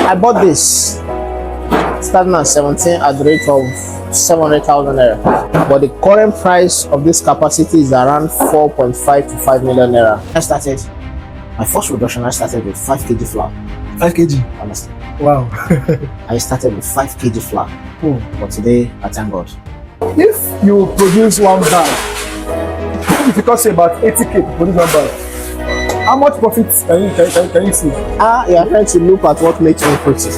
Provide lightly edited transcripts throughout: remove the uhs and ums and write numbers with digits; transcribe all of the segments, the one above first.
I bought this starting at 17 at the rate of 700,000 naira. But the current price of this capacity is around 4.5 to 5 million naira. I started my first production. I started with 5 kg flour. 5 kg. Honestly. Wow. I started with 5 kg flour. But today, I thank God. If you produce one bag, if you cost about 80k to produce one bag, how much profit can you see? You are trying to look at what makes me pretty.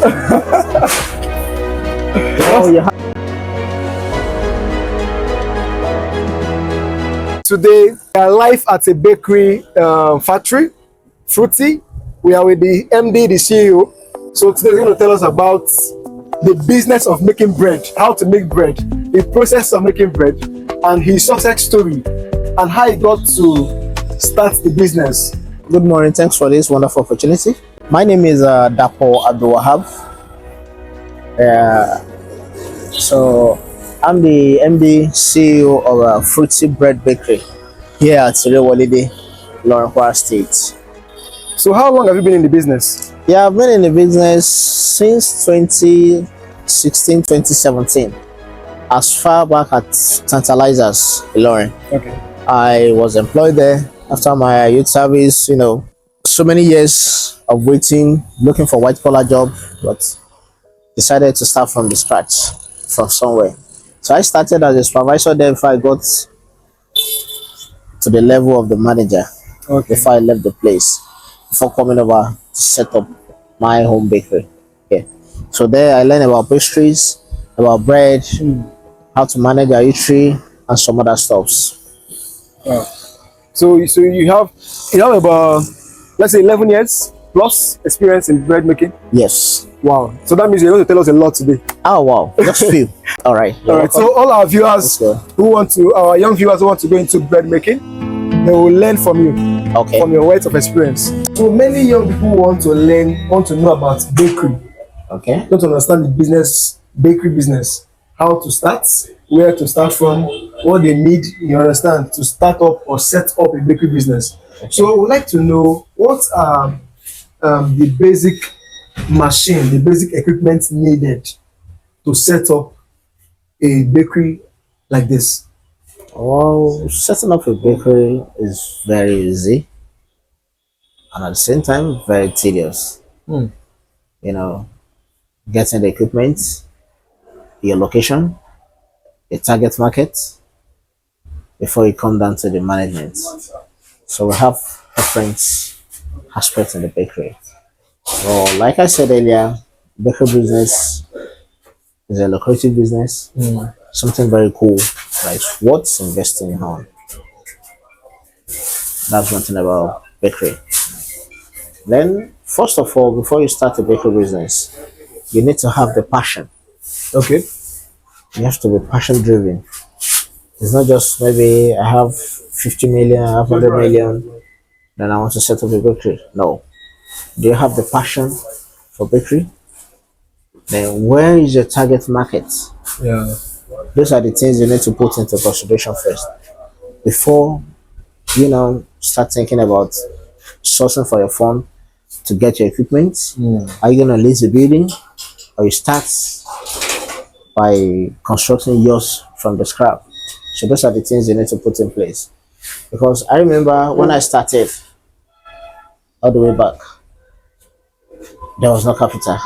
Today, we are live at a bakery factory, Fruity. We are with the MD, the CEO. So today, he's going to tell us about the business of making bread, how to make bread, the process of making bread, and his success story, and how he got to start the business. Good morning. Thanks for this wonderful opportunity. My name is Dapo Abdulwahab. So I'm the MD CEO of Fruity Bread Bakery here at Sirewalide, Kwara State. So how long have you been in the business? Yeah, I've been in the business since 2016, 2017. As far back at Tantalizers, Ilorin. Okay. I was employed there after my youth service, so many years of waiting, looking for white collar job, but decided to start from the scratch, from somewhere. So I started as a supervisor there before I got to the level of the manager. Okay. Before I left the place, before coming over to set up my home bakery. Okay. So there I learned about pastries, about bread, how to manage a eatery, and some other stuffs. Wow. So you have about, let's say, 11 years plus experience in bread making? Yes. Wow. So that means you're going to tell us a lot today. Oh wow, just few. All right. All right. So all our viewers our young viewers who want to go into bread making, they will learn from you. Okay. From your words of experience. So many young people want to know about bakery. Okay. Want to understand the business, bakery business, how to start, where to start from, what they need, you understand, to start up or set up a bakery business. Okay. So I would like to know what are the basic machine, the basic equipment needed to set up a bakery like this. Well, setting up a bakery is very easy and at the same time very tedious. Getting the equipment, your location, a target market before you come down to the management. So we have different aspects in the bakery. Well, like I said earlier, bakery business is a lucrative business, something very cool, like worth investing on. That's one thing about bakery. Then, first of all, before you start a bakery business, you need to have the passion. Okay. You have to be passion driven. It's not just maybe I have 50 million, I have 100 million, then I want to set up a bakery. No. Do you have the passion for bakery? Then where is your target market? Yeah. Those are the things you need to put into consideration first. Before, start thinking about sourcing for your fund to get your equipment. Are you going to lease the building? Or you start by constructing yours from the scrap? So those are the things you need to put in place. Because I remember when I started, all the way back, there was no capital.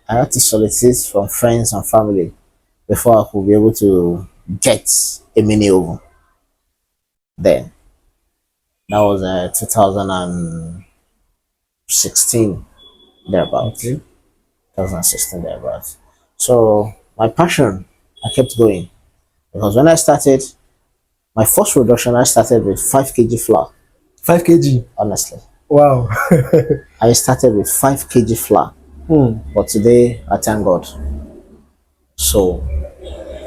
I had to solicit from friends and family before I could be able to get a mini oven. Then, that was 2016, thereabouts. Okay. 2016, thereabouts. So, my passion, I kept going. Because when I started, my first production, I started with 5 kg flour. 5 kg? Honestly. Wow. I started with 5 kg flour. But today, I thank God. So,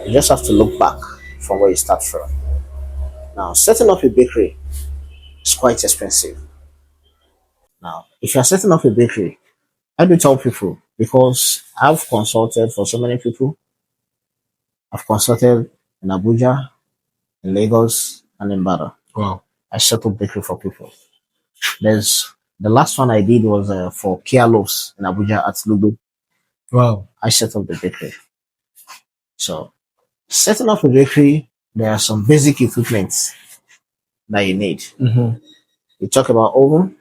you just have to look back from where you start from. Now, setting up a bakery is quite expensive. Now, if you're setting up a bakery, I do tell people, because I've consulted for so many people. I've consulted in Abuja, in Lagos, and in Bada. Wow. I set up bakery for people. There's The last one I did was for Kia Loaves in Abuja at Ludo. Wow. I set up the bakery. So setting up a bakery, there are some basic equipment that you need. Mm-hmm. You talk about oven,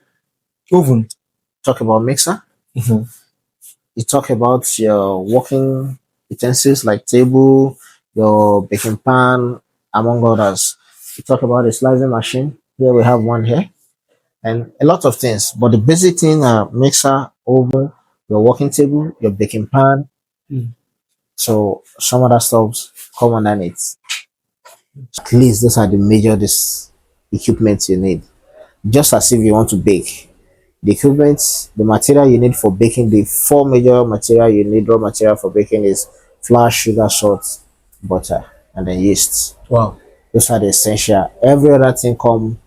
Oven. talk about mixer, Mm-hmm. you talk about your working utensils like table, your baking pan, among others. You talk about a slicing machine. Here we have one here, and a lot of things. But the basic thing are mixer, oven, your working table, your baking pan. Mm. So some other stuff come underneath. At least those are the major this equipment you need. Just as if you want to bake. The equipment, the material you need for baking, the four major material you need, raw material for baking is flour, sugar, salt, butter, and then yeast. Wow. Those are the essential. Every other thing come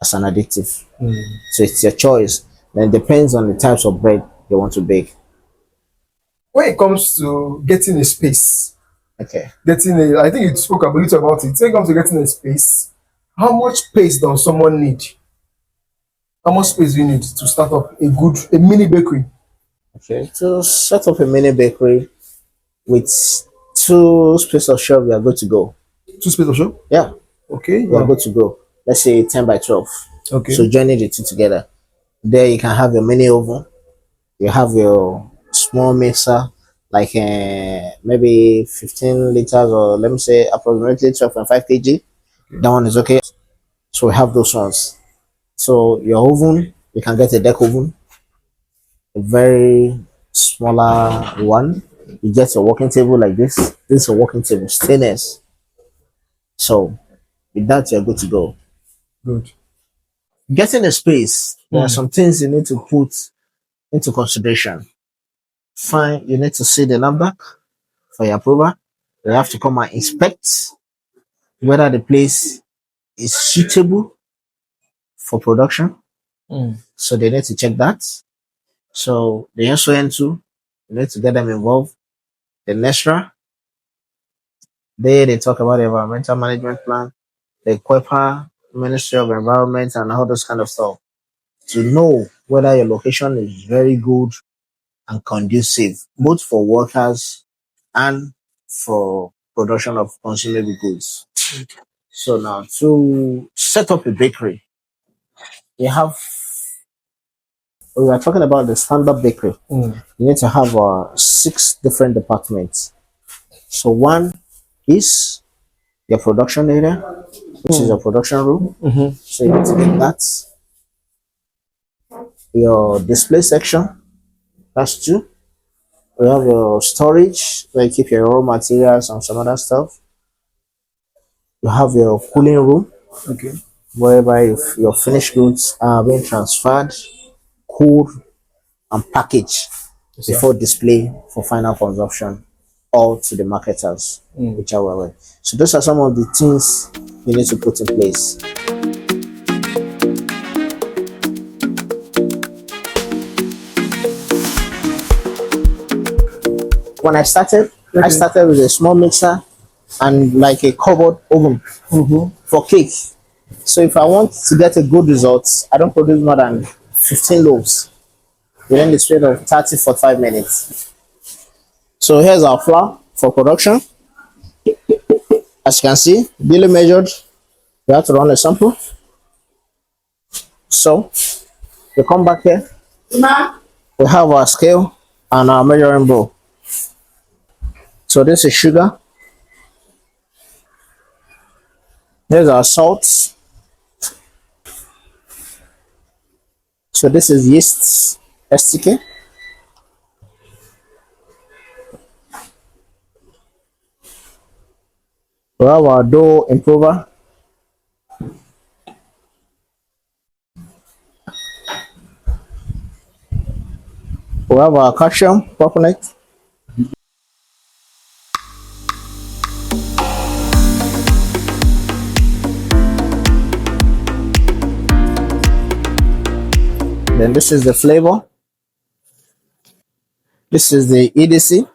as an additive. Mm. So it's your choice. Then it depends on the types of bread you want to bake. When it comes to getting a space, Okay. I think you spoke a little about it. When it comes to getting a space, how much space does someone need? How much space do you need to start up a mini bakery? Okay. To set up a mini bakery with two space of shop, we are good to go. Two space of shop? Yeah, Okay. we are Wow. good to go. Let's say 10 by 12. Okay. So joining the two together. There you can have your mini oven. You have your small mixer, like maybe 15 liters or let me say approximately 12.5 kg. That one is okay. So we have those ones. So your oven, you can get a deck oven, a very smaller one. You get your working table like this. This is a working table, stainless. So with that, you're good to go. Good. Getting a space, there are Mm. some things you need to put into consideration. Fine, you need to see the number for your approval. You have to come and inspect whether the place is suitable for production. Mm. So they need to check that. So the SON2, you need to get them involved. The NESRA, they talk about the environmental management plan, the QUEPA, Ministry of Environment, and all those kind of stuff to know whether your location is very good and conducive, both for workers and for production of consumable goods. So now to set up a bakery, you have we are talking about the standard bakery. Mm. You need to have 6 different departments. So one is your production area, which is your production room. Mm-hmm. So you need to get that. Your display section, that's two. We have your storage where you keep your raw materials and some other stuff. You have your cooling room Okay. whereby if your finished goods are being transferred, cooled, and packaged Yes, sir. before display for final consumption or to the marketers, Mm. whichever way. So those are some of the things you need to put in place. When I started, I Okay. started with a small mixer and like a covered oven Mm-hmm. for cake. So if I want to get a good result, I don't produce more than 15 loaves within the span of 30 45 minutes. So here's our flour for production. As you can see, duly measured. We have to run a sample. So we come back here. We have our scale and our measuring bowl. So this is sugar. Here's our salt. So this is yeast STK. We have our dough improver. We have our calcium proponate. Then this is the flavor. This is the EDC.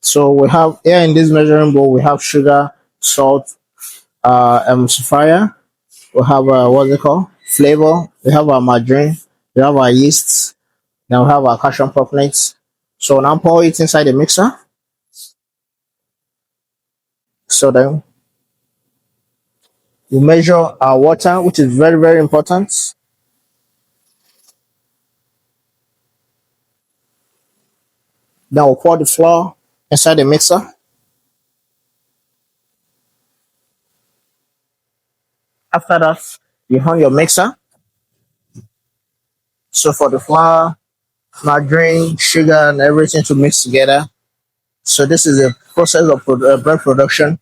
So we have here in this measuring bowl, we have sugar, salt, emulsifier. We have what's it called? Flavor. We have our margarine. We have our yeast. Then we have our calcium propionate. So now pour it inside the mixer. So then we measure our water, which is very, very important. Then we'll pour the flour inside the mixer. After that, you on your mixer. So for the flour, margarine, sugar, and everything to mix together. So this is a process of bread production.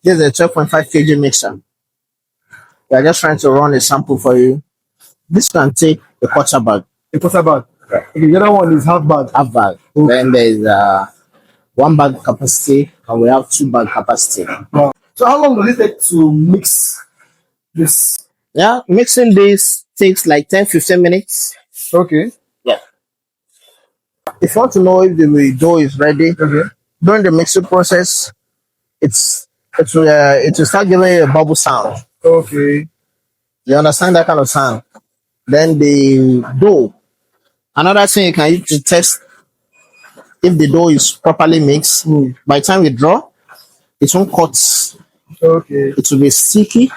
This is a 12.5 kg mixer. We are just trying to run a sample for you. This can take a quarter bag. A quarter bag. Right. Okay, the other one is half bag. Half bag. Okay. Then there is 1 bag capacity, and we have 2 bag capacity. Wow. So how long does it take to mix this? Yeah, mixing this takes like 10-15 minutes. Okay. Yeah. If you want to know if the dough is ready, during the mixing process, it will start giving a bubble sound. Okay. You understand that kind of sound? Then the dough. Another thing you can use to test if the dough is properly mixed. By the time you draw, it won't cut. Okay. It will be sticky.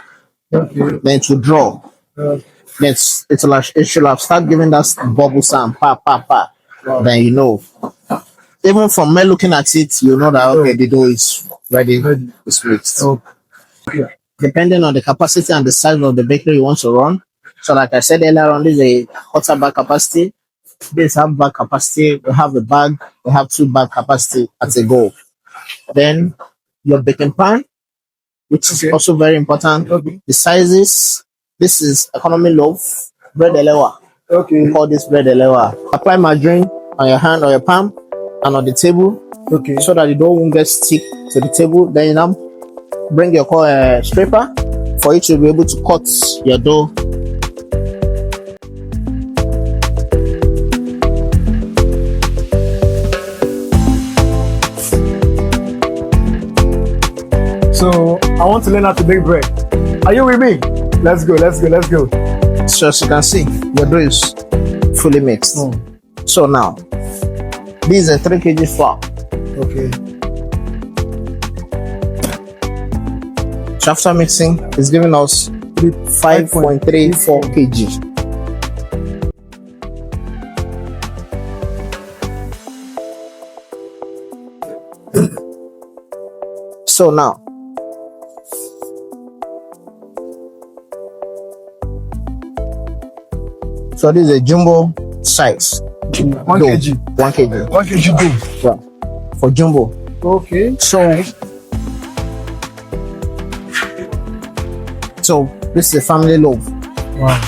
Okay. Then it will draw. Then it should have start giving that bubble sound. Pa pa pa. Wow. Then you know. Even from me looking at it, you know that okay, the dough is ready. It's mixed. Okay. Depending on the capacity and the size of the bakery you want to run. So like I said earlier on, this is a quarter bag capacity. This half bag capacity. We have a bag. We have 2 bag capacity at a go. Then your baking pan, which is also very important. Okay. The sizes. This is economy loaf, bread elewa. Okay. We call this bread elewa. Apply margarine on your hand or your palm and on the table. Okay. So that the dough won't get stick to the table. Then you now bring your scraper for you to be able to cut your dough. So I want to learn how to bake bread. Are you with me? Let's go. So as you can see, your dough is fully mixed. So now, this is a 3 kg flour. Okay. So after mixing, it's giving us 5.34 kg. So now, so this is a jumbo size. 1 kg. 1 kg. 1 kg dough. Yeah. For jumbo. Okay. So this is a family loaf. Wow.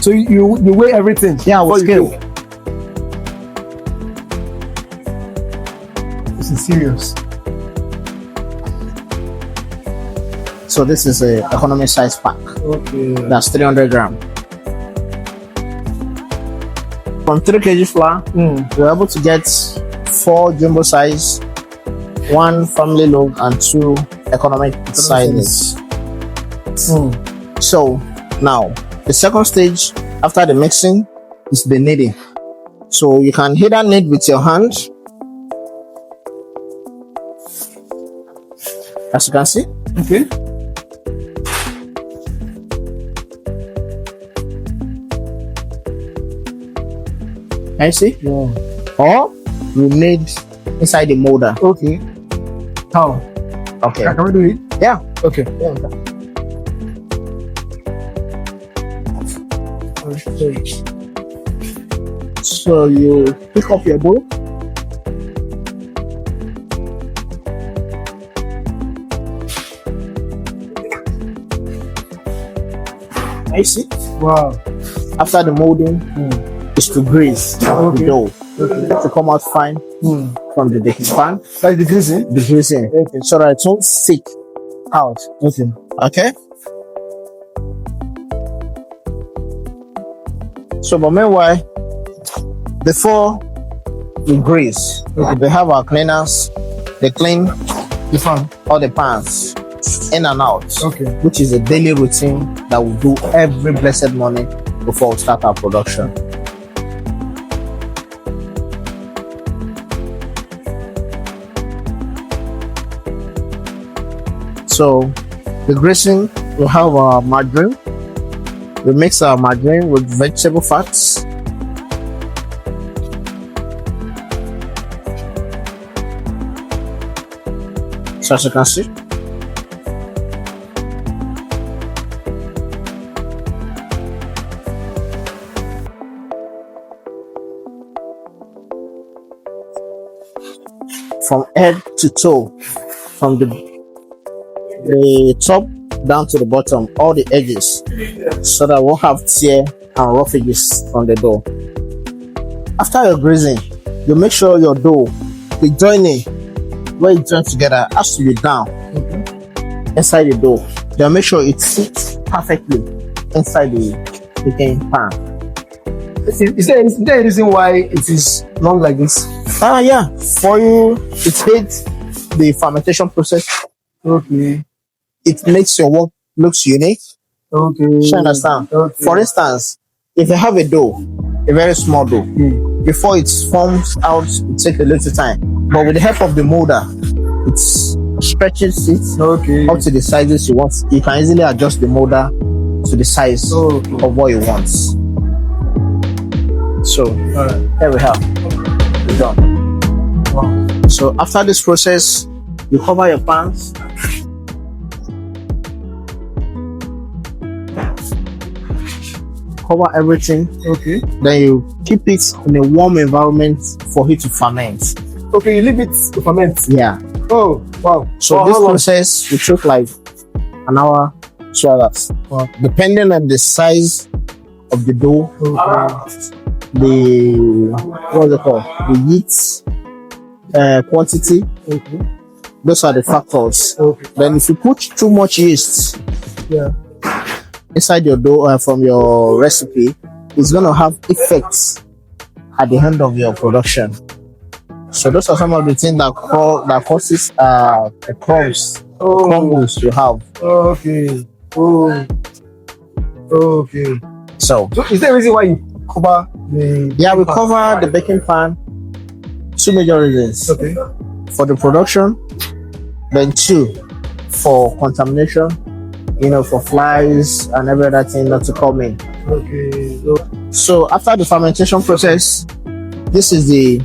So you weigh everything? Yeah, with scale. This is serious. So this is a economy size pack. Okay. That's 300 grams. From 3 kg flour, we're able to get 4 jumbo size, 1 family loaf, and 2 economic sizes. So now the second stage after the mixing is the kneading. So you can either knead with your hand, as you can see. Okay. I see. Yeah. Or you knead inside the molder. Okay. How? Okay. Can we do it? Yeah. Okay. Yeah. So you pick up your bowl. I see. Wow. After the molding, is to grease the dough. To come out fine from the baking pan. Like the greasing? The greasing. Okay. So that it won't stick out. Okay. Okay? So, but meanwhile, Before we grease, we have our cleaners. They clean The fan. all the pans in and out, Okay. which is a daily routine that we do every blessed morning before we start our production. So the greasing, we have our margarine. We mix our margarine with vegetable fats. So as you can see, from head to toe, from the top down to the bottom, all the edges, so that we won't have tear and rough edges on the dough. After your greasing, you make sure your dough, the joining where it joins together, has to be down inside the dough. Then make sure it sits perfectly inside the baking pan. Is there a reason why it is long like this? Yeah, for you, it aids the fermentation process. Okay. It makes your work looks unique. Okay. You understand? Okay. For instance, if you have a dough, a very small dough, before it forms out, it takes a little time. But with the help of the molder, it stretches it Okay. up to the sizes you want. You can easily adjust the molder to the size of what you want. So Alright. here we have. We're done. Wow. So after this process, you cover your pans. Cover everything. Okay. Then you keep it in a warm environment for it to ferment. Okay, you leave it to ferment. Yeah. Oh, wow. So this process will take like an hour, 2 hours. Wow. Depending on the size of the dough, Okay. the what's it called? The yeast quantity. Okay. Those are the factors. Okay. Then if you put too much yeast Yeah. inside your dough from your recipe, it's gonna have effects at the end of your production. So those are some of the things that causes the crumbs, crumbles you have. Okay. Oh. Okay. So So is there a reason why you cover the? yeah, we cover the baking pan. Two major reasons: Okay. for the production, then two for contamination. You know, for flies and every other thing not to come in. Okay. So after the fermentation process, this is the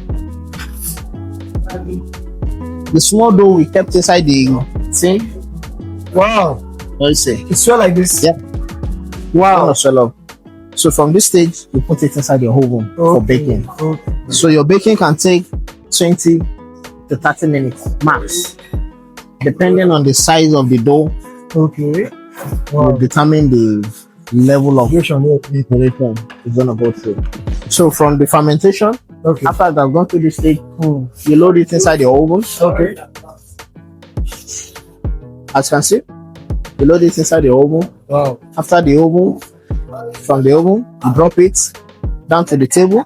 small dough we kept inside the thing. Wow. What you say? It's swell like this. Yeah. Wow. Not swell up. So from this stage, you put it inside your oven for baking. Okay. So your baking can take 20 to 30 minutes max, depending on the size of the dough. Okay. Will Wow. determine the level of Preparation, yeah. preparation it's gonna go through. So from the fermentation, Okay. after it has gone through this stage, you load it inside your oven. Okay. As you can see, you load it inside the oven. Wow. After the oven, from the oven, you drop it down to the table.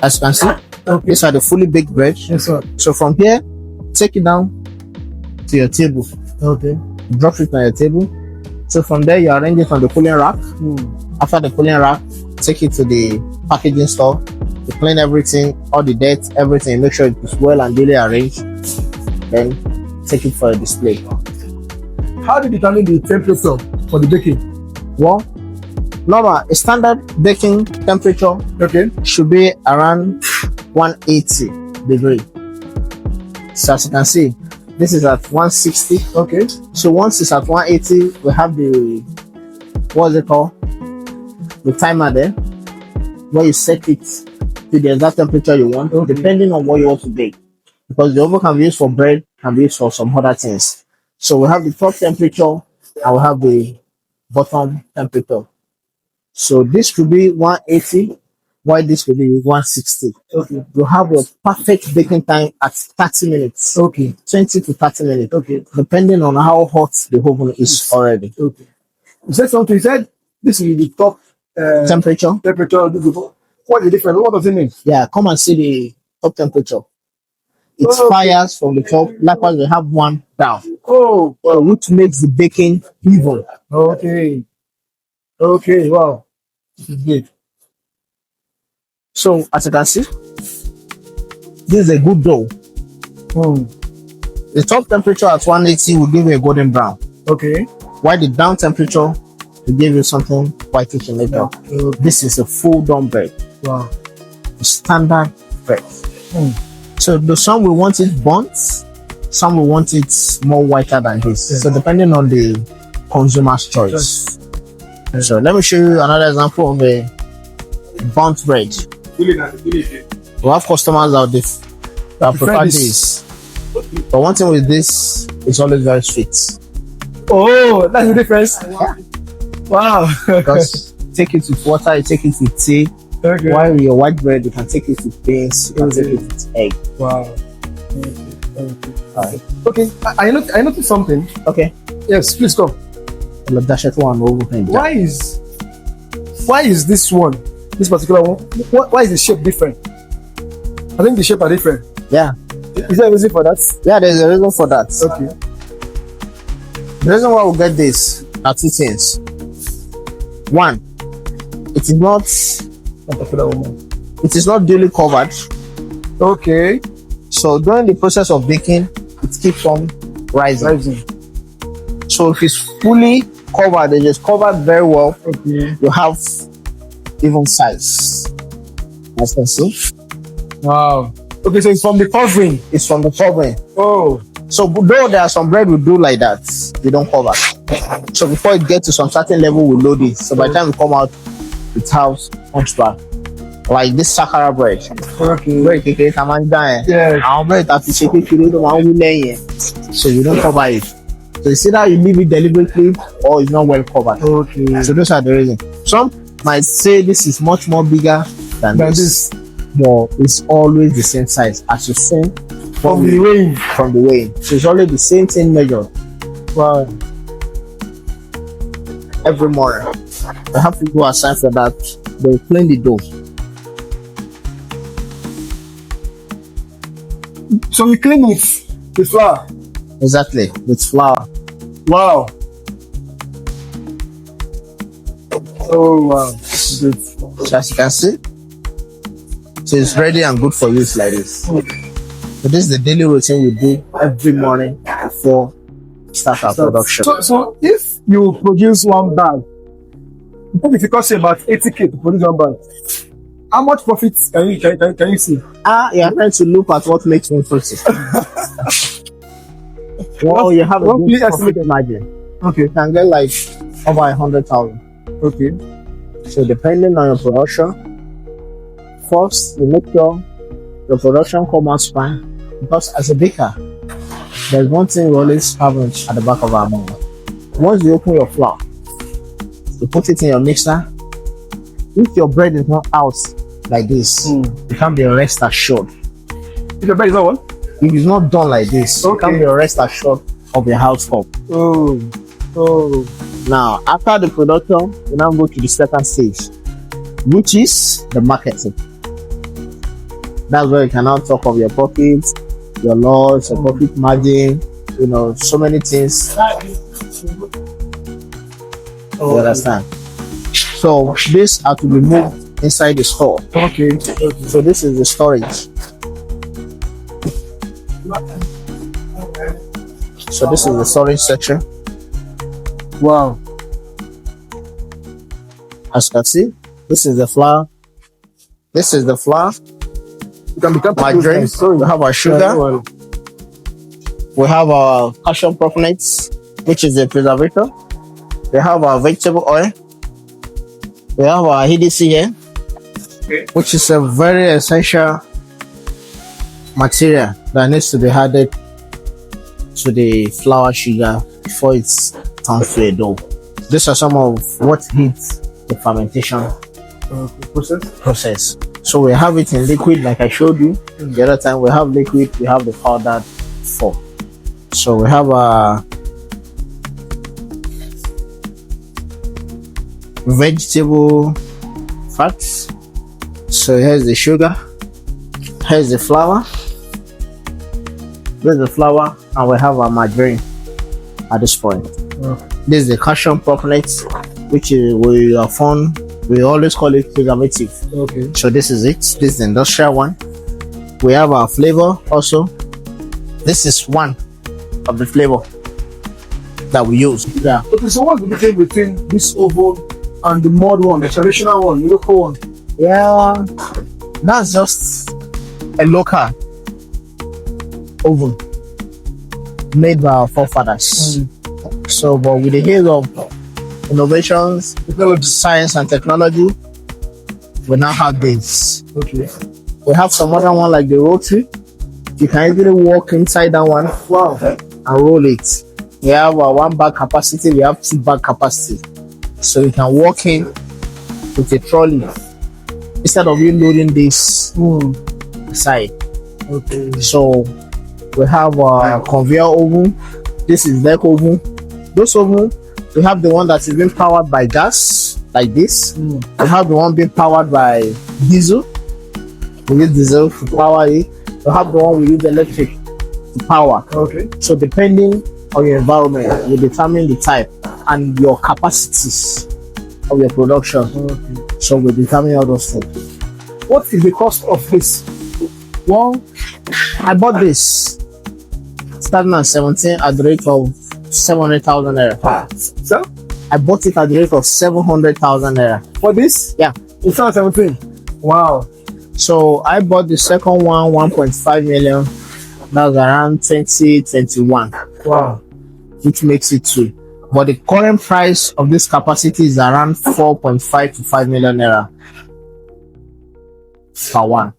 As you can see, Okay. these are the fully baked bread. Yes, sir. So from here, take it down to your table. Okay. Drop it on your table. So from there, you arrange it on the cooling rack. After the cooling rack, take it to the packaging store. You clean everything, all the dirt, everything. Make sure it is well and duly arranged. Then take it for a display. How do you determine the temperature for the baking? Well, normal, a standard baking temperature Okay. should be around 180 degree. So as you can see, this is at 160. Okay. So once it's at 180, we have the what's it called? The timer there, where you set it to the exact temperature you want, depending on what you want to bake. Because the oven can be used for bread, can be used for some other things. So we have the top temperature and we have the bottom temperature. So this could be 180, while this could be 160. Okay. You have your perfect baking time at 30 minutes. Okay. 20 to 30 minutes. Okay. Depending on how hot the oven is already. Okay. You said something. You said this will be the top temperature. temperature. What is the difference? What does it mean? Yeah, come and see the top temperature. It's Okay. fires from the top. Likewise, we have one down, Oh, wow. which makes the baking even. Okay. Okay, wow. This is good. So, as you can see, this is a good dough. Hmm. The top temperature at 180 will give you a golden brown, Okay. while the down temperature will give you something whitish in nature. Okay. This is a full done bread, Wow. standard bread. Hmm. So, some will want it burnt, some will want it more whiter than this. Yeah. So, depending on the consumer's choice. So, let me show you another example of a burnt bread. We have customers that prefer this. But one thing with this, it's always very sweet. Oh, that's the difference. Wow. Because take it with water, you take it with tea. Okay. While your white bread, you can take it with beans, you can take it with egg. Wow. Okay. I noticed something. Okay. Yes, please come. Why? Why is this one, this particular one? Why is the shape different? I think the shape are different. Yeah. Is there a reason for that? Yeah, there's a reason for that. Okay. The reason why we get this are two things. One, it is not duly covered. Okay. So during the process of baking, it keeps on rising. So if it's fully covered, it is covered very well. Okay. You have even size. As you can see. Wow. Okay, so it's from the covering. It's from the covering. Oh. So though there are some bread we do like that, we don't cover. So before it gets to some certain level, we load it. So by the time we come out, it has punchback. Like this sakara bread. Okay. Bread kékeré tá máa ń dá yẹn. Yeah. Àwọn bread tá fi ṣe kékeré ló máa ń wú lẹ́yìn yẹn. So you don't cover it. So it's either you leave it deliberately or it's not well covered. Okay. So those are the reasons. Some might say this is much more bigger than this. But it's always the same size as you see From the weighing. From the weighing. So it's always the same thing measured. Wow. Every morning. I have to go aside for that. They'll clean the dough. So we clean it with flour. Exactly. With flour. Wow. Oh wow. Good. So as you can see, so it's ready and good for use like this. So this is the daily routine we do every morning before start our production. So if you produce one bag, if it costs you about 80k to produce one bag, how much profit can you see? You're trying to look at what makes one profit. Well, you have a good profit margin. Okay. You can get like over 100,000. Okay. So depending on your production, first you make sure your production comes out fine. Because as a baker, there's one thing we always have at the back of our mind. Once you open your flour, you put it in your mixer. If your bread is not out like this, you can't be rest assured. If your bread is not what? If it's not done like this, you can't be rest assured of your household. Oh. Now, after the production, we now go to the second stage, which is the marketing. That's where you can now talk of your profits, your loss, your profit margin, so many things. You understand? So this has to be moved inside the store. Okay. So this is the storage. So this is the storage section. Wow. As you can see, this is the flour. This is the flour. You can become margarine. We have our sugar. We have our calcium propionates, which is a preservator. We have our vegetable oil. We have our EDC here, which is a very essential material that needs to be added to the flour sugar before it's turned to a dough. These are some of what heats the fermentation process. So we have it in liquid, like I showed you the other time. We have liquid, we have the powdered form. So we have a vegetable fats. So here's the sugar, here's the flour, there's the flour, and we have our margarine at this point. This is the calcium propionate, which is we always call it preservative. Okay. So this is it. This is the industrial one. We have our flavor also. This is one of the flavor that we use. Yeah. Okay, so what's the difference between this oven and the mod one, the traditional one, the local one? Yeah, that's just a local oven made by our forefathers. So, but with the help of innovations, science and technology, we now have this. Okay. We have some other one like the rotary. You can easily walk inside that one. Wow. And roll it. We have a 1 bag capacity, we have 2 bag capacity. So you can walk in with a trolley instead of you loading this side. Okay. So we have a conveyor oven. This is deck oven. Those oven, we have the one that is being powered by gas, like this. We have the one being powered by diesel. We use diesel to power it. We have the one we use electric to power. Okay. So depending on your environment, you determine the type and your capacities of your production. Okay. So we determine all those things. What is the cost of this? Well, I bought this starting at 17 at the rate of 700,000 naira. So I bought it at the rate of 700,000 naira. for this? Yeah. It's not 17. Wow. So I bought the second one 1.5 million. That's around 2021. Wow. Which makes it 2. But the current price of this capacity is around 4.5 to 5 million naira per one.